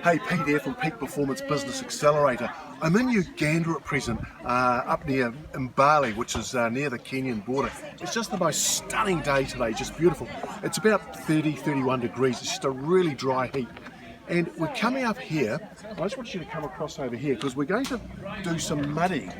Hey, Pete here from Peak Performance Business Accelerator. I'm in Uganda at present, up near Mbali, which is near the Kenyan border. It's just the most stunning day today, just beautiful. It's about 30, 31 degrees. It's just a really dry heat. And we're coming up here. I just want you to come across over here because we're going to do some mudding,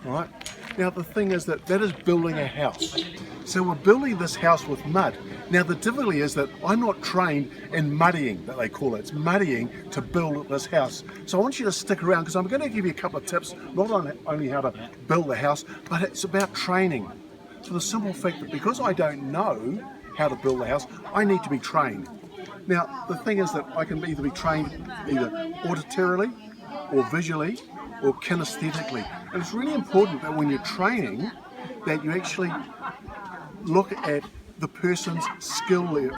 right? Now the thing is that is building a house. So we're building this house with mud. Now the difficulty is that I'm not trained in muddying, that they call it. It's muddying to build this house. So I want you to stick around because I'm going to give you a couple of tips, not only how to build the house, but it's about training. For the simple fact that because I don't know how to build a house, I need to be trained. Now the thing is that I can either be trained either auditorily or visually or kinesthetically. And it's really important that when you're training that you actually look at the person's skill level.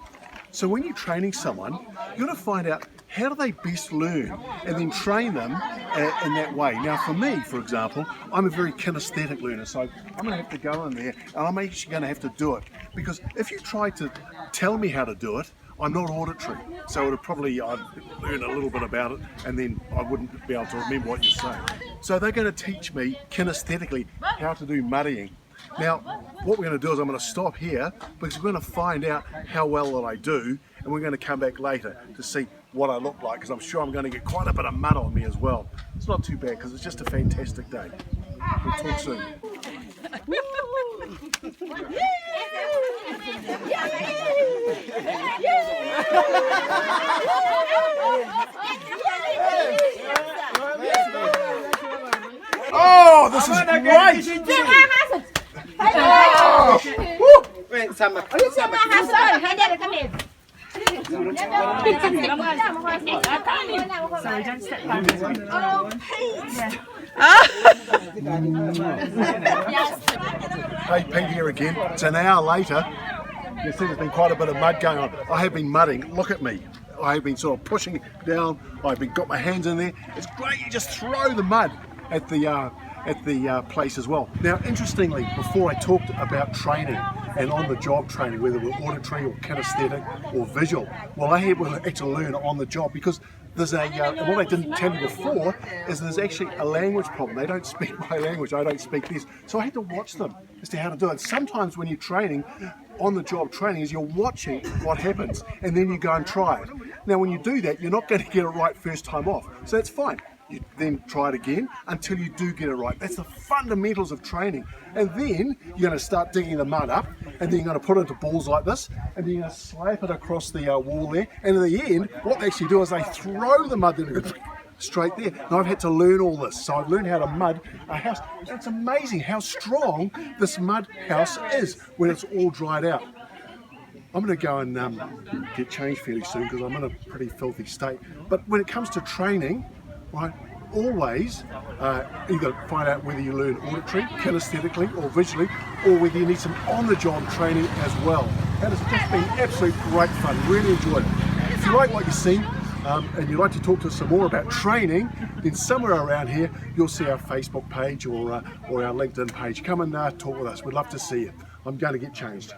So when you're training someone, you've got to find out how do they best learn and then train them in that way. Now for me, for example, I'm a very kinesthetic learner, so I'm going to have to go in there and I'm actually going to have to do it. Because if you try to tell me how to do it, I'm not auditory, so I'd learn a little bit about it and then I wouldn't be able to remember what you're saying. So they're going to teach me kinesthetically how to do muddying. Now, what we're going to do is I'm going to stop here because we're going to find out how well that I do, and we're going to come back later to see what I look like because I'm sure I'm going to get quite a bit of mud on me as well. It's not too bad because it's just a fantastic day. We'll talk soon. Oh, this is great! Sorry, don't step back. Oh, Pete! Hey, Pete here again. It's an hour later. You see there's been quite a bit of mud going on. I have been mudding. Look at me. I have been sort of pushing down. I've got my hands in there. It's great. You just throw the mud at the place as well. Now, interestingly, before I talked about training and on-the-job training, whether we're auditory or kinesthetic or visual, well, I had to actually learn on the job because there's what I didn't tell you before is there's actually a language problem. They don't speak my language, I don't speak theirs. So I had to watch them as to how to do it. Sometimes when you're training, on-the-job training is you're watching what happens and then you go and try it. Now when you do that, you're not going to get it right first time off. So that's fine. You then try it again until you do get it right. That's the fundamentals of training. And then you're going to start digging the mud up and then you're going to put it into balls like this and then you're going to slap it across the wall there. And in the end, what they actually do is they throw the mud straight there. And I've had to learn all this. So I've learned how to mud a house. And it's amazing how strong this mud house is when it's all dried out. I'm going to go and get changed fairly soon because I'm in a pretty filthy state. But when it comes to training, right, always either find out whether you learn auditory, kinesthetically or visually, or whether you need some on-the-job training as well. And it's just been absolute great fun, really enjoyed it. If you like what you see and you'd like to talk to us some more about training, then somewhere around here you'll see our Facebook page or our LinkedIn page. Come and talk with us, we'd love to see you. I'm going to get changed.